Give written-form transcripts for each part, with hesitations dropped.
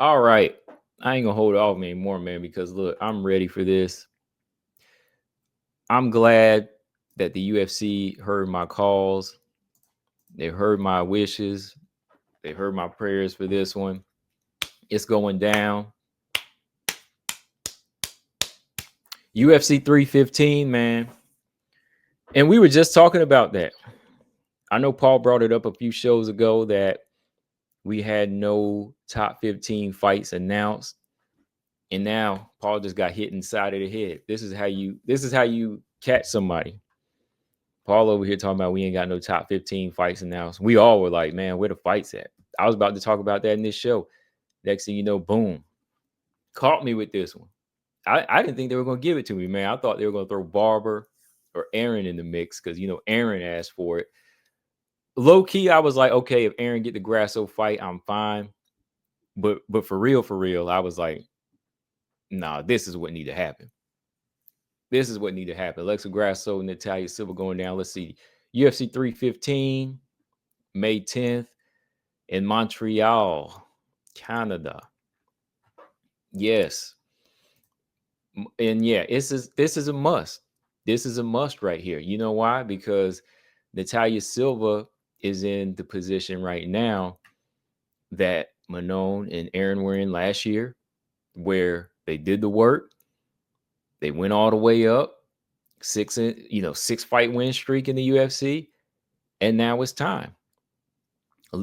All right. I ain't gonna hold off anymore, man, because look, I'm ready for this. I'm glad that the UFC heard my calls. They heard my wishes. They heard my prayers for this one. It's going down. UFC 315, man. And we were just talking about that. I know Paul brought it up a few shows ago that we had no top 15 fights announced. And now Paul just got hit inside of the head. This is how you catch somebody. Paul over here talking about we ain't got no top 15 fights announced. We all were like, man, where the fights at? I was about to talk about that in this show. Next thing you know, boom. Caught me with this one. I didn't think they were gonna give it to me, man. I thought they were gonna throw Barber or Aaron in the mix because Aaron asked for it. Low key, I was like, okay, if Aaron get the Grasso fight, I'm fine. But for real, I was like, nah, this is what need to happen. This is what need to happen. Alexa Grasso, Natalia Silva going down. Let's see. UFC 315, May 10th in Montreal, Canada. Yes. And yeah, this is a must. This is a must right here. You know why? Because Natalia Silva is in the position right now that Manon and Aaron were in last year, where they did the work. They went all the way up, six fight win streak in the UFC, and now it's time.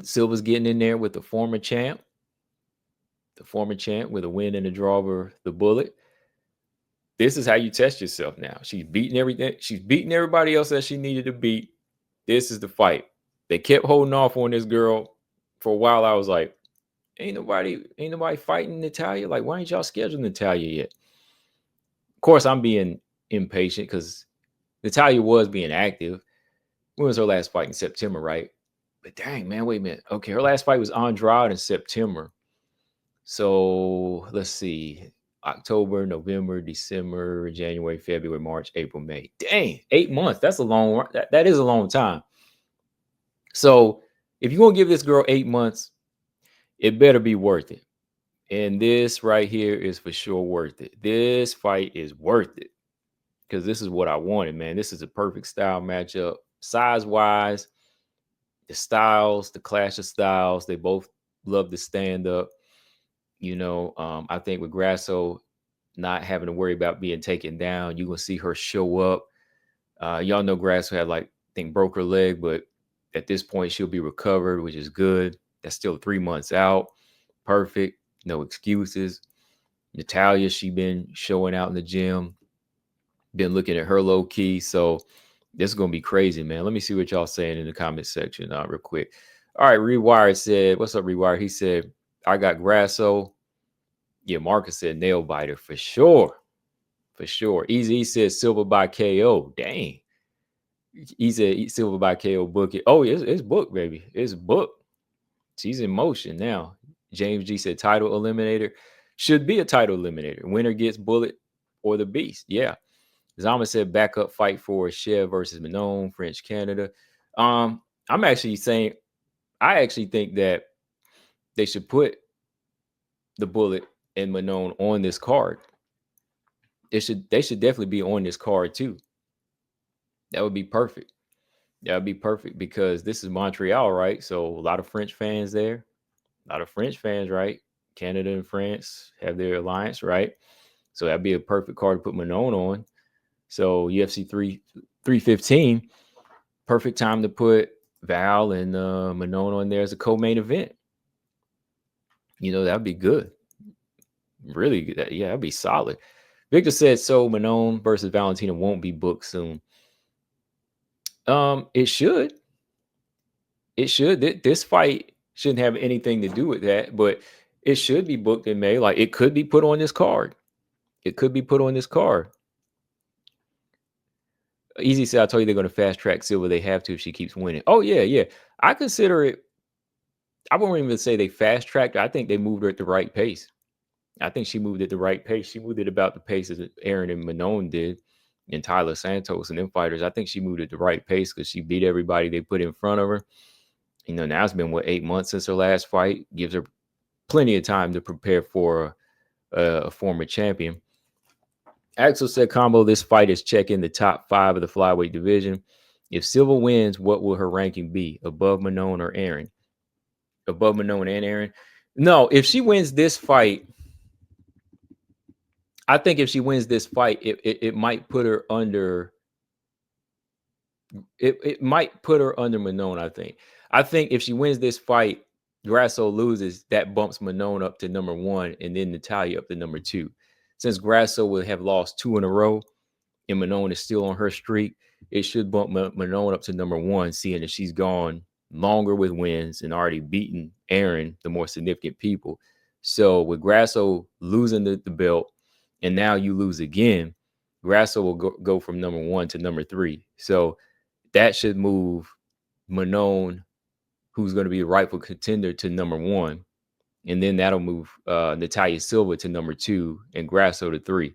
Silva's getting in there with the former champ with a win and a draw over the Bullet. This is how you test yourself now. She's beating everything. She's beating everybody else that she needed to beat. This is the fight. They kept holding off on this girl for a while. I was like, ain't nobody fighting Natalia. Like, why ain't y'all scheduling Natalia yet? Of course, I'm being impatient because Natalia was being active. When was her last fight? In September, right? But dang, man, wait a minute. Okay, her last fight was Andrade in September. So let's see. October, November, December, January, February, March, April, May. Dang, 8 months. That's a long. That is a long time. So if you're gonna give this girl 8 months, it better be worth it. And this right here is for sure worth it. This fight is worth it because this is what I wanted, man. This is a perfect style matchup, size wise. The styles, the clash of styles. They both love to stand up. I think with Grasso not having to worry about being taken down, you're gonna see her show up. Y'all know Grasso had I think broke her leg, but at this point she'll be recovered, which is good. That's still 3 months out. Perfect. No excuses. Natalia, she been showing out in the gym. Been looking at her low key. So this is gonna be crazy, man. Let me see what y'all saying in the comment section real quick. All right, Rewired said, what's up, Rewired? He said, I got Grasso. Yeah, Marcus said nail biter for sure. For sure. Easy said Silva by KO. Dang. He said Silva by KO, book it. Oh, it's booked, baby. It's booked. She's in motion now. James G said title eliminator. Should be a title eliminator. Winner gets Bullet or the Beast. Yeah. Zama said backup fight for Chev versus Manon, French Canada. I'm actually saying, I actually think that they should put the Bullet and Manon on this card. They should definitely be on this card too. That would be perfect. That would be perfect because this is Montreal, right? So a lot of French fans there. A lot of French fans, right? Canada and France have their alliance, right? So that'd be a perfect card to put Manon on. So UFC 315, perfect time to put Val and Manon on there as a co-main event. That'd be good. Really good. Yeah, that'd be solid. Victor said so Manon versus Valentina won't be booked soon. It should. It should. This fight shouldn't have anything to do with that, but it should be booked in May. Like it could be put on this card. It could be put on this card. Easy said, I told you they're going to fast track Silva. They have to if she keeps winning. Oh, yeah, yeah. I consider it. I won't even say they fast tracked. I think they moved her at the right pace. I think she moved at the right pace. She moved at about the pace that Aaron and Manon did, and Tyler Santos and them fighters. I think she moved at the right pace because she beat everybody they put in front of her. Now it's been 8 months since her last fight. Gives her plenty of time to prepare for a former champion. Axel said, "Combo, this fight is checking the top 5 of the flyweight division. If Silva wins, what will her ranking be? Above Manon or Aaron? Above Manon and Aaron? No, if she wins this fight, I think if she wins this fight, it might put her under. It might put her under Manon. I think if she wins this fight, Grasso loses, that bumps Manon up to number 1, and then Natalia up to number 2. Since Grasso will have lost 2 in a row, and Manon is still on her streak, it should bump Manon up to number 1, seeing that she's gone longer with wins and already beaten Aaron, the more significant people. So with Grasso losing the belt, and now you lose again, Grasso will go from number 1 to number 3. So that should move Manon, who's going to be the rightful contender, to number 1. And then that'll move Natalia Silva to number 2 and Grasso to 3.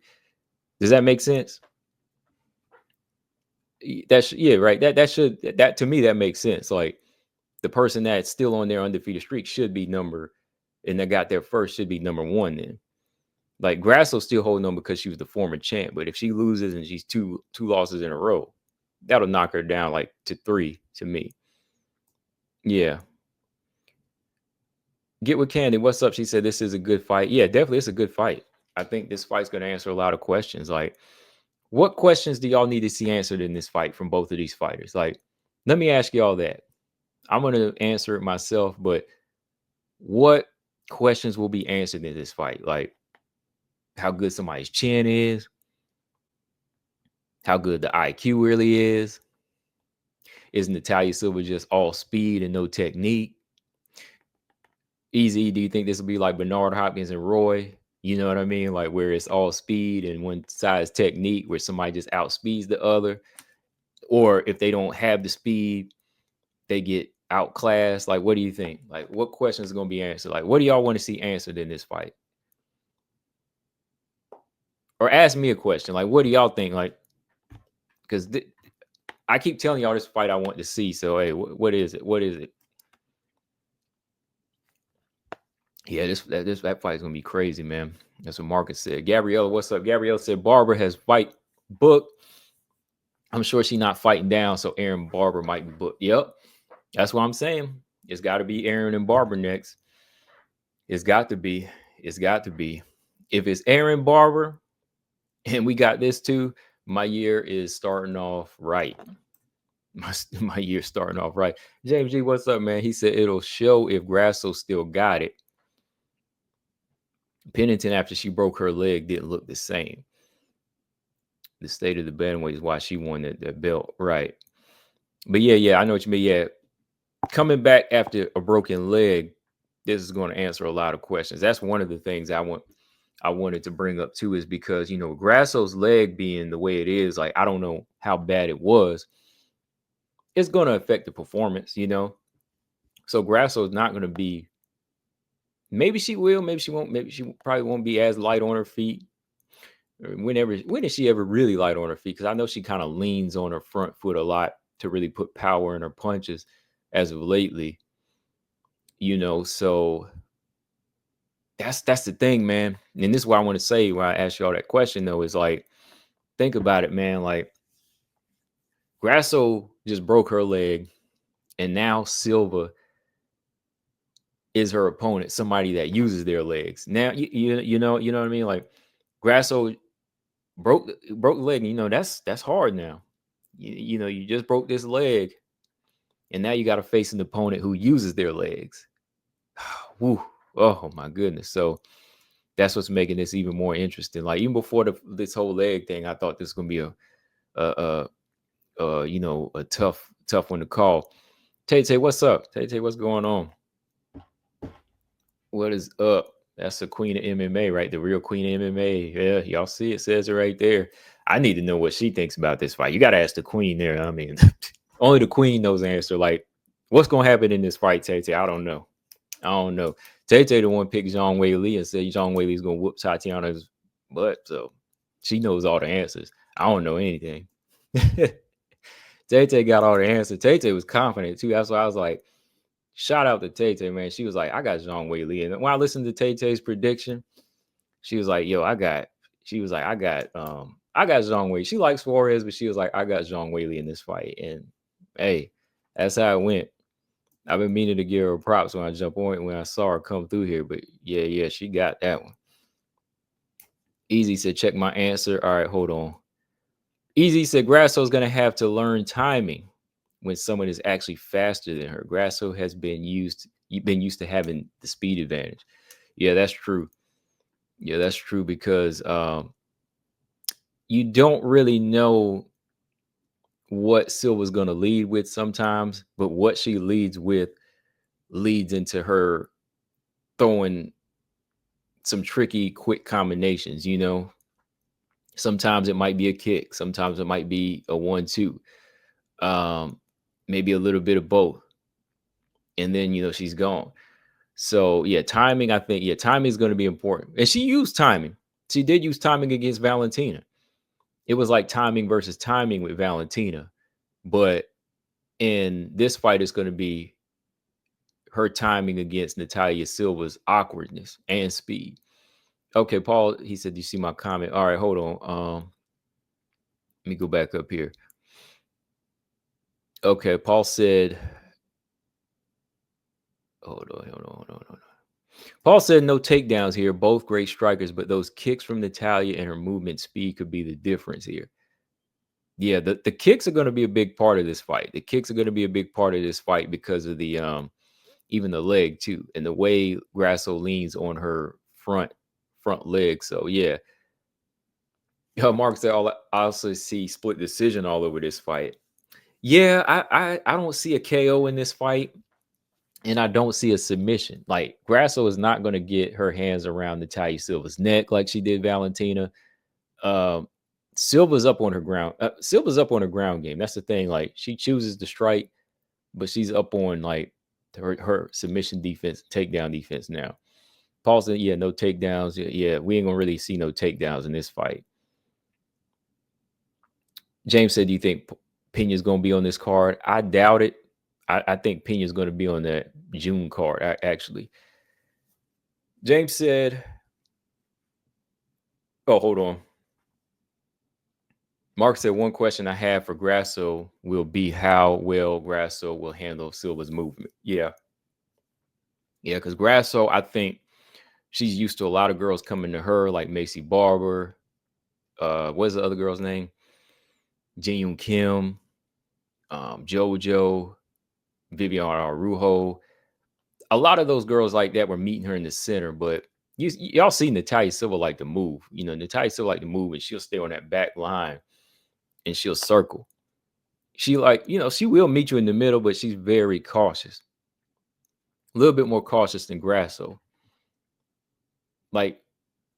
Does that make sense? Right. That to me, that makes sense. Like, the person that's still on their undefeated streak should be and that got there first should be number 1 then. Like, Grasso still holding on because she was the former champ, but if she loses and she's two losses in a row, that'll knock her down like to 3 to me. Yeah. Get with Candy. What's up? She said this is a good fight. Yeah, definitely, it's a good fight. I think this fight's going to answer a lot of questions. Like, what questions do y'all need to see answered in this fight from both of these fighters? Like, let me ask y'all that. I'm going to answer it myself, but what questions will be answered in this fight? Like, how good somebody's chin is, how good the IQ really is Natalia Silva just all speed and no technique? Easy, do you think this will be like Bernard Hopkins and Roy? You know what I mean? Like, where it's all speed and one side's technique, where somebody just outspeeds the other. Or if they don't have the speed, they get outclassed. Like, what do you think? Like, what questions are going to be answered? Like, what do y'all want to see answered in this fight? Or ask me a question. Like, what do y'all think? Like, because I keep telling y'all this fight I want to see. So, hey, what is it? What is it? Yeah, that fight is gonna be crazy, man. That's what Marcus said. Gabriella, what's up? Gabriella said Barber has fight booked. I'm sure she's not fighting down, so Aaron Barber might be booked. Yep, that's what I'm saying. It's got to be Aaron and Barber next. It's got to be. It's got to be. If it's Aaron Barber, and we got this too, my year is starting off right. My year's starting off right. James G, what's up, man? He said it'll show if Grasso still got it. Pennington, after she broke her leg, didn't look the same. The state of the bandweight is why she won that belt, right? But yeah, I know what you mean. Yeah, coming back after a broken leg, this is going to answer a lot of questions. That's one of the things I wanted to bring up too, is because, you know, Grasso's leg being the way it is, like, I don't know how bad it was. It's going to affect the performance, you know. So Grasso is not going to be. Maybe she will, maybe she won't. Maybe she probably won't be as light on her feet. When is she ever really light on her feet? Because I know she kind of leans on her front foot a lot to really put power in her punches as of lately. You know, so that's the thing, man. And this is what I want to say when I ask you all that question, though, is like, think about it, man. Like, Grasso just broke her leg, and now Silva is her opponent, somebody that uses their legs. Now you know what I mean? Like, Grasso broke the leg, and, you know, that's hard now. You know, you just broke this leg, and now you got to face an opponent who uses their legs. Woo. Oh my goodness. So that's what's making this even more interesting. Like, even before this whole leg thing, I thought this was gonna be you know, a tough one to call. Tay, what's up? Tay, what's going on? What is up? That's the queen of MMA, right? The real queen of MMA. Yeah, y'all see it, says it right there. I need to know what she thinks about this fight. You got to ask the queen there. I mean, only the queen knows the answer. Like, what's going to happen in this fight, Tay? I don't know. Tay the one picked Zhang Weili and said Zhang Weili's going to whoop Tatiana's butt. So she knows all the answers. I don't know anything. Tay got all the answers. Tay was confident, too. That's why I was like, Shout out to Tay Tay, man. She was like, I got Zhang Wei Li. And when I listened to Tay Tay's prediction, she was like, yo, she was like, I got Zhang Wei. She likes Suarez, but she was like, I got Zhang Wei Li in this fight. And hey, that's how it went. I've been meaning to give her props when I jump on it when I saw her come through here. But yeah, she got that one. Easy said, check my answer. All right, hold on. Easy said, Grasso's going to have to learn timing when someone is actually faster than her. Grasso has been used to having the speed advantage. Yeah, that's true. Yeah, that's true because you don't really know what Silva's going to lead with sometimes, but what she leads with leads into her throwing some tricky, quick combinations, you know? Sometimes it might be a kick, sometimes it might be a 1-2, maybe a little bit of both. And then, she's gone. So, yeah, timing, I think, timing is going to be important. And she used timing. She did use timing against Valentina. It was like timing versus timing with Valentina. But in this fight, it's going to be her timing against Natalia Silva's awkwardness and speed. Okay, Paul, he said, you see my comment? All right, hold on. Let me go back up here. Okay, Paul said, hold on. Paul said no takedowns here. Both great strikers, but those kicks from Natalia and her movement speed could be the difference here. Yeah, the kicks are going to be a big part of this fight. The kicks are going to be a big part of this fight because of the even the leg too, and the way Grasso leans on her front leg. So yeah. Mark said, I also see split decision all over this fight. Yeah, I don't see a KO in this fight, and I don't see a submission. Like Grasso is not going to get her hands around Natalia Silva's neck like she did Valentina. Silva's up on her ground. Silva's up on her ground game. That's the thing. Like she chooses to strike, but she's up on like her submission defense, takedown defense now. Paul said, yeah, no takedowns. Yeah, we ain't gonna really see no takedowns in this fight. James said, do you think Pena's gonna be on this card? I doubt it. I think Pena's gonna be on that June card, actually. James said, oh, hold on. Mark said, one question I have for Grasso will be how well Grasso will handle Silva's movement. Yeah, because Grasso, I think she's used to a lot of girls coming to her, like Macy Barber. What's the other girl's name? Jin Kim, JoJo, Vivian Arujo. A lot of those girls like that were meeting her in the center, but y'all see Natalia Silva like to move. Natalia Silva like to move, and she'll stay on that back line and she'll circle. She she will meet you in the middle, but she's very cautious. A little bit more cautious than Grasso. Like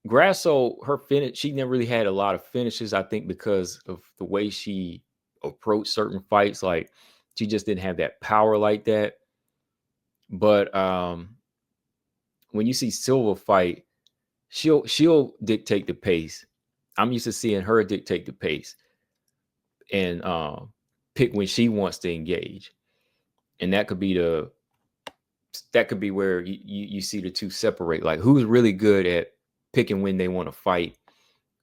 Grasso, her finish, she never really had a lot of finishes, I think, because of the way she approached certain fights. Like she just didn't have that power like that. But when you see Silva fight, she'll dictate the pace. I'm used to seeing her dictate the pace and pick when she wants to engage. And that could be where you see the two separate. Like who's really good at picking when they want to fight,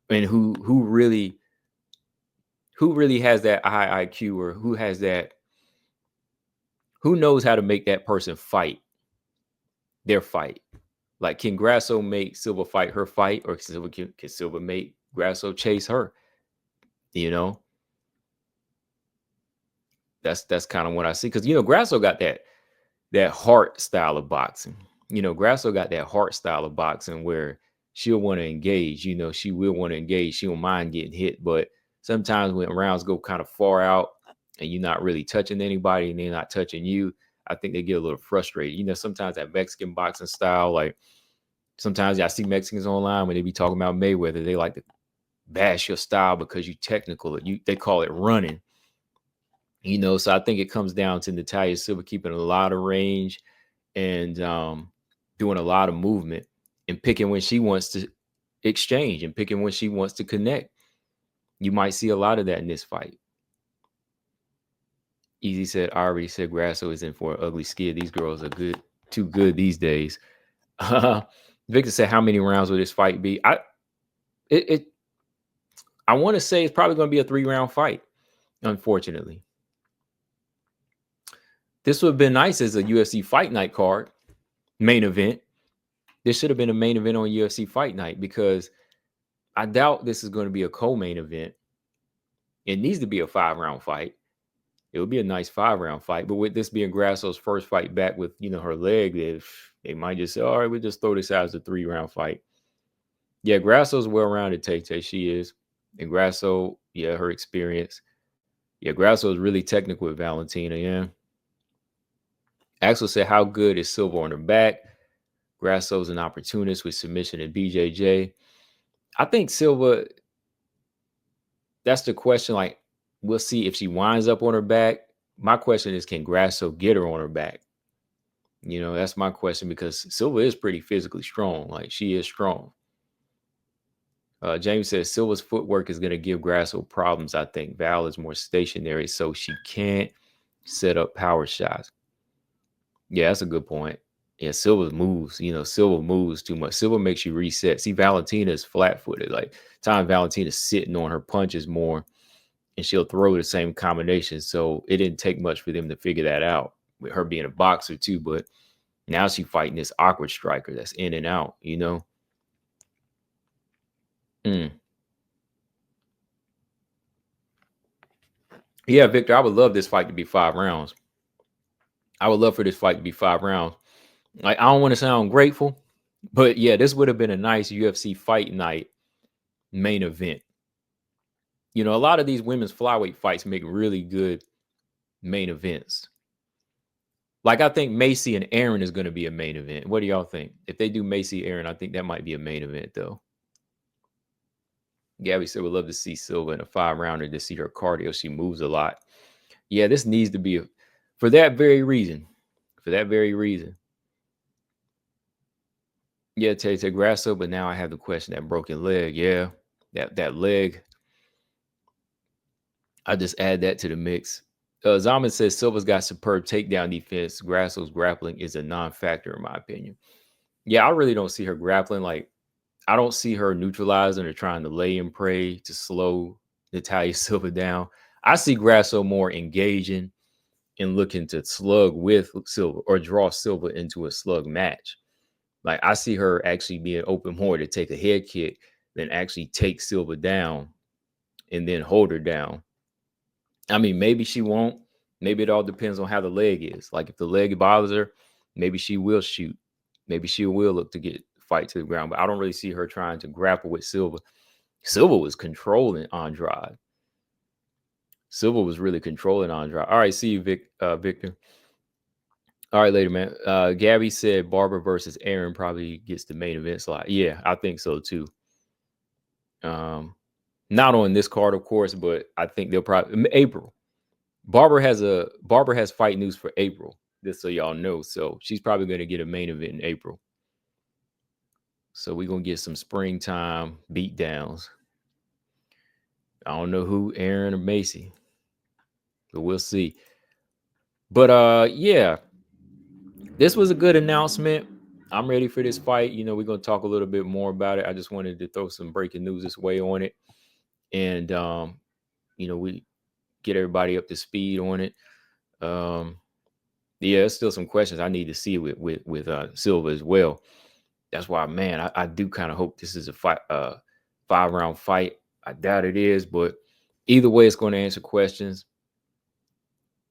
and who really has that high IQ, or who knows how to make that person fight their fight. Like, can Grasso make Silva fight her fight, or can Silva make Grasso chase her? That's kind of what I see, because Grasso got that heart style of boxing. Grasso got that heart style of boxing where she'll want to engage. She will want to engage. She don't mind getting hit, but sometimes when rounds go kind of far out and you're not really touching anybody and they're not touching you, I think they get a little frustrated. Sometimes that Mexican boxing style, like sometimes I see Mexicans online when they be talking about Mayweather, they like to bash your style because you technical. They call it running. So I think it comes down to Natalia Silva keeping a lot of range and doing a lot of movement and picking when she wants to exchange and picking when she wants to connect. You might see a lot of that in this fight. Easy said, I already said Grasso is in for an ugly skid. These girls are too good these days. Victor said, how many rounds will this fight be? I want to say it's probably going to be a 3-round fight, unfortunately. This would have been nice as a UFC fight night card, main event. This should have been a main event on UFC fight night because I doubt this is going to be a co-main event. It needs to be a 5-round fight. It would be a nice 5-round fight. But with this being Grasso's first fight back with, her leg, they might just say, all right, we'll just throw this out as a 3-round fight. Yeah, Grasso's well-rounded, Tay. She is. And Grasso, yeah, her experience. Yeah, Grasso is really technical with Valentina, yeah. Axel said, how good is Silva on her back? Grasso's an opportunist with submission and BJJ. I think Silva, that's the question. Like, we'll see if she winds up on her back. My question is, can Grasso get her on her back? That's my question because Silva is pretty physically strong. Like, she is strong. James says Silva's footwork is going to give Grasso problems. I think Val is more stationary, so she can't set up power shots. Yeah, that's a good point. Yeah, Silva moves. Silva moves too much. Silva makes you reset. See, Valentina is flat-footed. Like, Valentina's sitting on her punches more, and she'll throw the same combination. So it didn't take much for them to figure that out. With her being a boxer too, but now she's fighting this awkward striker that's in and out. Yeah, Victor, I would love this fight to be 5 rounds. I would love for this fight to be 5 rounds. Like, I don't want to sound grateful, but yeah, this would have been a nice UFC fight night main event. A lot of these women's flyweight fights make really good main events. Like, I think Macy and Aaron is going to be a main event. What do y'all think? If they do Macy, Aaron, I think that might be a main event, though. Gabby said, we'd love to see Silva in a 5-rounder to see her cardio. She moves a lot. Yeah, this needs to be for that very reason. For that very reason. Yeah, Tay Grasso, but now I have the question, that broken leg. Yeah, that leg. I just add that to the mix. Zaman says Silva's got superb takedown defense. Grasso's grappling is a non-factor in my opinion. Yeah, I really don't see her grappling. Like, I don't see her neutralizing or trying to lay and pray to slow Natalia Silva down. I see Grasso more engaging and looking to slug with Silva or draw Silva into a slug match. Like, I see her actually being open more to take a head kick than actually take Silva down and then hold her down. I mean, maybe she won't. Maybe it all depends on how the leg is. Like, if the leg bothers her, maybe she will shoot. Maybe she will look to get fight to the ground. But I don't really see her trying to grapple with Silva. Silva was controlling Andrade. Silva was really controlling Andrade. All right, see you, Victor. All right, later, man. Gabby said Barber versus Aaron probably gets the main event slot. Yeah, I think so too. Not on this card, of course, but I think they'll probably April. Barber has fight news for April, just so y'all know. So she's probably going to get a main event in April. So we're going to get some springtime beatdowns. I don't know who, Aaron or Macy, but we'll see. But yeah, this was a good announcement. I'm ready for this fight. We're going to talk a little bit more about it. I just wanted to throw some breaking news this way on it. And, we get everybody up to speed on it. Yeah, there's still some questions I need to see with Silva as well. That's why, man, I do kind of hope this is a 5-round fight. I doubt it is, but either way, it's going to answer questions.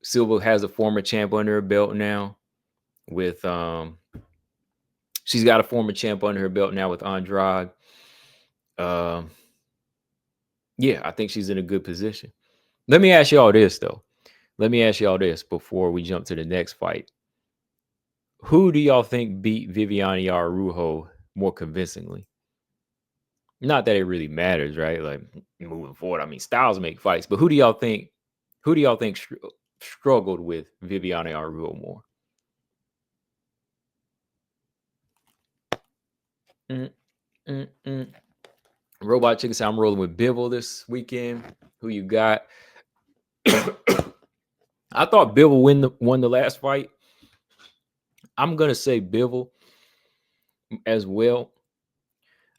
Silva has a former champ under her belt now with she's got a former champ under her belt now with Andrade. Yeah, I think she's in a good position. Let me ask you all this, though. Let me ask you all this before we jump to the next fight. Who do y'all think beat Viviane Araújo more convincingly? Not that it really matters, right? Like, moving forward, I mean, styles make fights, but who do y'all think struggled with Viviane Araújo more? Robot Chicken said, I'm rolling with Bivol this weekend. Who you got? I thought Bivol won the last fight. I'm gonna say Bivol as well.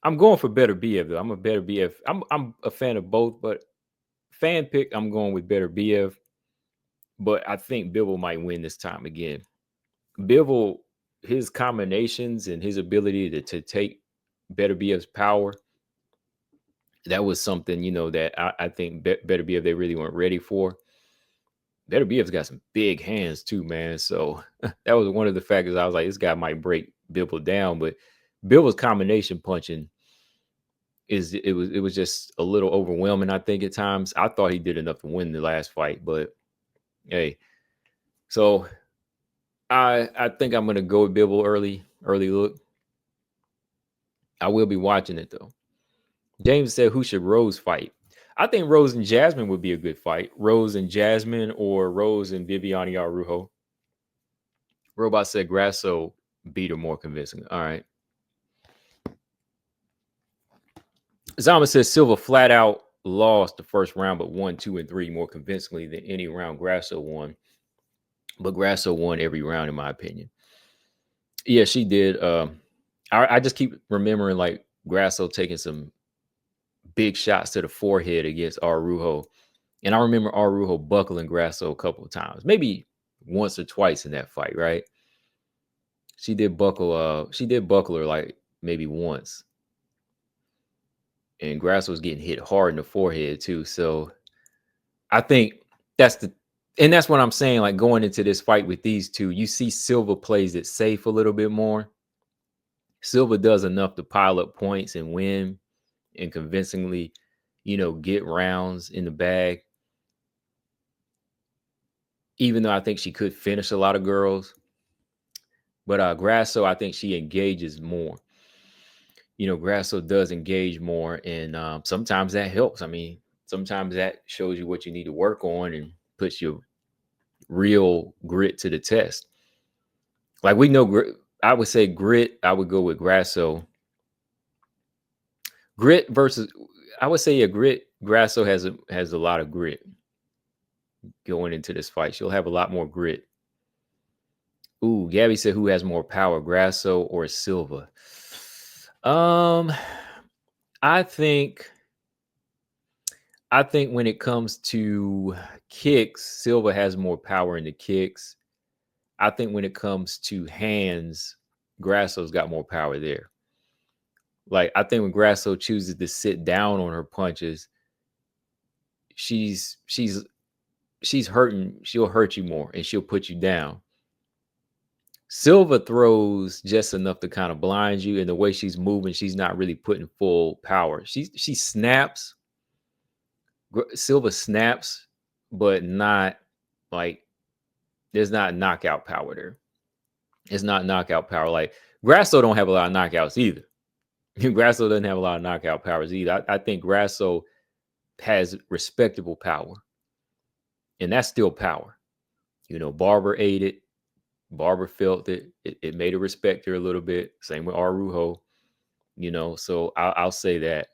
I'm going for Better BF though. I'm a Better BF. I'm a fan of both, but fan pick, I'm going with Better BF. But I think Bivol might win this time again. Bivol, his combinations and his ability to take Better BF's power, that was something, that I think Better BF they really weren't ready for. Better BF's got some big hands too, man. So that was one of the factors I was like, this guy might break Bivol down, but Bivol's combination punching it was just a little overwhelming, I think, at times. I thought he did enough to win the last fight, but hey. So I think I'm gonna go with Bivol early look. I will be watching it though. James said, who should Rose fight? I think Rose and Jasmine would be a good fight. Rose and Jasmine or Rose and Viviane Araújo. Robot said Grasso beat her more convincing. All right. Zama says Silva flat out lost the first round, but won 2 and 3 more convincingly than any round Grasso won. But Grasso won every round, in my opinion. Yeah, she did. I just keep remembering like Grasso taking some big shots to the forehead against Araújo. And I remember Araújo buckling Grasso a couple of times, maybe once or twice in that fight, right? She did buckle her like maybe once. And Grasso was getting hit hard in the forehead too. So I think that's what I'm saying. Like going into this fight with these two, you see Silva plays it safe a little bit more. Silva does enough to pile up points and win and convincingly, get rounds in the bag. Even though I think she could finish a lot of girls. But Grasso, I think she engages more. Grasso does engage more, and sometimes that helps. I mean, sometimes that shows you what you need to work on and puts your real grit to the test. Like we know, I would say grit. I would go with Grasso. Grit versus, I would say, grit. Grasso has a lot of grit going into this fight. She'll have a lot more grit. Ooh, Gabby said, who has more power, Grasso or Silva? I think when it comes to kicks, Silva has more power in the kicks. I think when it comes to hands, Grasso's got more power there. Like, I think when Grasso chooses to sit down on her punches, she's hurting. She'll hurt you more and she'll put you down. Silva throws just enough to kind of blind you, and the way she's moving, she's not really putting full power. She snaps. Silva snaps, but not like there's not knockout power there. It's not knockout power. Like Grasso don't have a lot of knockouts either. Grasso doesn't have a lot of knockout powers either. I think Grasso has respectable power, and that's still power. Barber ate it. Barber felt it. It made her respect her a little bit. Same with Araújo. So I'll say that.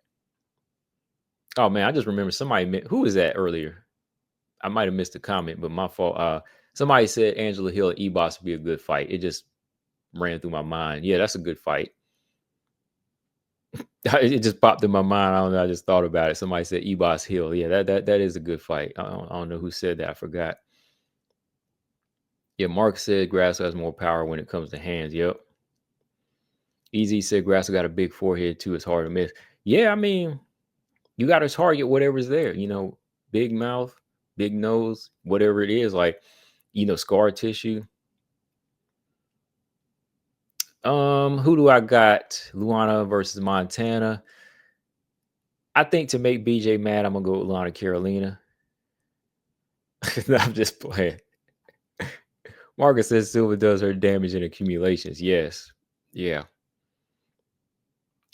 Oh man, I just remember somebody. Who was that earlier? I might have missed a comment, but my fault. Somebody said Angela Hill and Ebos would be a good fight. It just ran through my mind. Yeah, that's a good fight. It just popped in my mind. I don't know. I just thought about it. Somebody said Ebos Hill. Yeah, that is a good fight. I don't know who said that. I forgot. Yeah, Mark said Grasso has more power when it comes to hands. Yep. Easy said Grasso got a big forehead too. It's hard to miss. Yeah, I mean, you got to target whatever's there. Big mouth, big nose, whatever it is. Like, scar tissue. Who do I got? Luana versus Montana. I think to make BJ mad, I'm gonna go with Luana Carolina. I'm just playing. Marcus says Silva does her damage in accumulations. Yes. Yeah.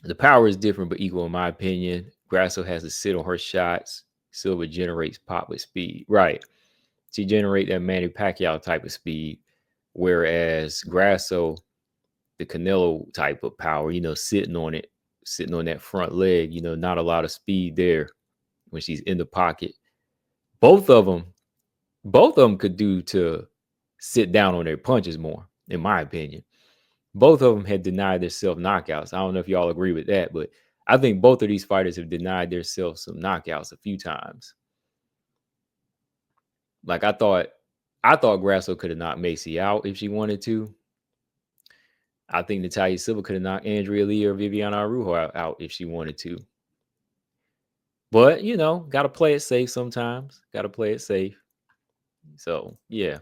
The power is different but equal in my opinion. Grasso has to sit on her shots. Silva generates pop with speed. Right. She generate that Manny Pacquiao type of speed. Whereas Grasso, the Canelo type of power, sitting on that front leg, not a lot of speed there when she's in the pocket. Both of them, both of them could do to sit down on their punches more, in my opinion. Both of them had denied themselves knockouts. I don't know if y'all agree with that, but I think both of these fighters have denied themselves some knockouts a few times. Like I thought Grasso could have knocked Macy out if she wanted to. I think Natalia Silva could have knocked Andrea Lee or Viviana Arujo out if she wanted to. But, got to play it safe sometimes. Got to play it safe. So, yeah.